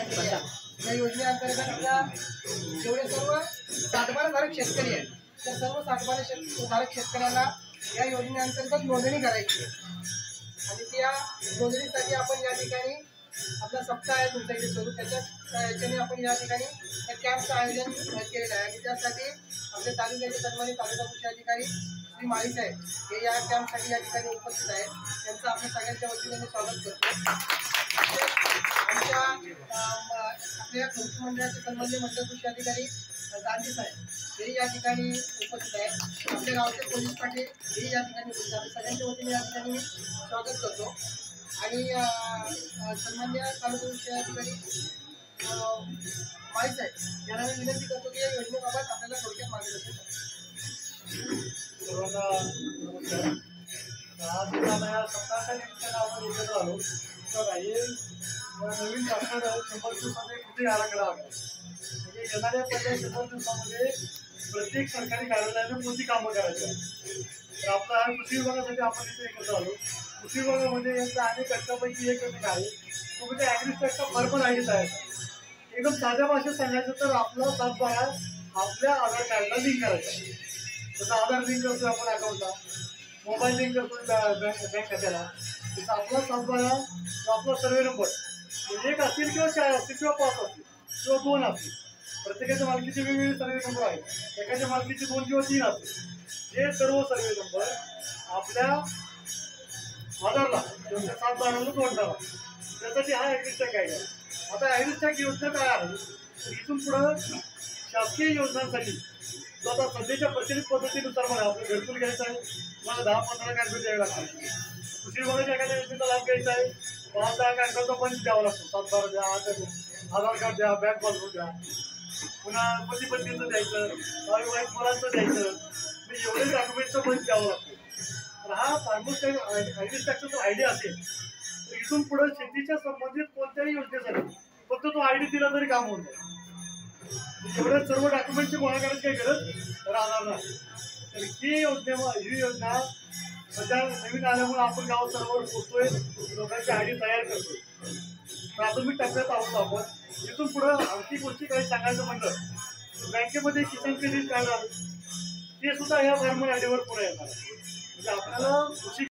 केली आहे. या योजनेअंतर्गत आपल्या जेवढे सर्व सातबाराधारक शेतकरी आहेत त्या सर्व सातबाराधारक शेतकऱ्यांना या योजनेअंतर्गत नोंदणी करायची आहे आणि त्या नोंदणीसाठी आपण या ठिकाणी आपला सप्ताह आहे तुमच्या इथे सुरू याच्याने आपण या ठिकाणी त्या कॅम्पचं आयोजन केलेलं आहे आणि त्यासाठी आपले तालुक्याचे सन्मानित तालुका कृषी अधिकारी श्री माळी साहेब हे या कॅम्पसाठी या ठिकाणी उपस्थित आहेत. त्यांचं आपल्या सगळ्यांच्या वतीने मी स्वागत करतो. आमच्या आपल्या कृषी मंडळाचे सन्माननीय मंडळ कृषी अधिकारी गांधी साहेब हे या ठिकाणी उपस्थित आहेत. आपल्या गावचे पोलीस पाटील हे या ठिकाणी उपस्थित आहेत. सगळ्यांच्या वतीने या ठिकाणी मी स्वागत करतो आणि सन्माननीय तालुका कृषी अधिकारी माळी साहेब यांना मी विनंती करतो की या योजनेबाबत आपल्याला थोडक्यात मार्गदर्शन करा. सर्वांना नमस्कार. आज या सप्ताहाच्या निमित्तानं आपण एकत्र आलो तर नवीन शासन 100 दिवसाचा कृती आराखडा आला म्हणजे येणाऱ्या पहिल्या 100 दिवसामध्ये प्रत्येक सरकारी कार्यालयाने कोणती कामं करायची तर आपला हा कृषी विभागासाठी आपण इथे एकत्र आलो. कृषी विभागामध्ये यांचा अनेक घटकापैकी एक घटक आहे तो म्हणजे ॲग्रिस्टॅकचा फॉर्मल आय डी तयार. एकदम साध्या भाषेत सांगायचं तर आपला सातबारा आपल्या आधार कार्डला लिंक करायचा आहे. जसं आधार लिंक करतो आपण अकाउंटला, मोबाईल लिंक करतो बँक खात्याला, तसं आपला सातबारा आपला सर्वे नंबर एक असतील किंवा 4 असतील किंवा 5 असतील किंवा 2 असतील. प्रत्येकाच्या मालकीचे वेगवेगळे सर्वे नंबर आहेत. एकाच्या मालकीचे 2 किंवा 3 असतील. हे सर्व सर्वे नंबर आपल्या आधारला किंवा सातबाराला जोडणार त्यासाठी हा ॲग्रिस्टॅक आहे. आता ॲग्रिस्टॅक योजना काय आहे तर इथून पुढं शासकीय योजनांसाठी जो आता सध्याच्या प्रचलित पद्धतीनुसार मला आपलं घरकुल घ्यायचं आहे मला 10-15 कागद द्यावे लागतात. कृषी विभागाच्या एखाद्या योजनेचा लाभ घ्यायचा आहे 5-10 कागदाचा पंच द्यावा लागतो. सातबारा द्या, आधार कार्ड द्या, बँक पासबुक द्या, पुन्हा पती पत्नीचं द्यायचं, वाईफ मुलांचं द्यायचं म्हणजे एवढे डॉक्युमेंटचं पंच द्यावं लागतो. तर हा ॲग्रिस्टॅकचा जर आयडिया असेल तर इथून पुढे शेतीच्या संबंधित कोणत्याही योजनेसाठी फक्त तो आयडी दिला तरी काम होतं. एवढ्या सर्व डॉक्युमेंटची गोळा करायची काही गरज राहणार नाही. तर ही योजना सध्या नवीन आल्यामुळे आपण गाव स्तरावर पोहोचतोय, लोकांची आयडी तयार करतोय. प्राथमिक टप्प्यात आहोत आपण. इथून पुढं आणखी गोष्टी काही सांगायचं म्हणलं बँकेमध्ये किसान क्रेडिट कार्ड आहे ते सुद्धा ह्या फॉर्मल आयडीवर पुढे येणार म्हणजे आपल्याला कृषी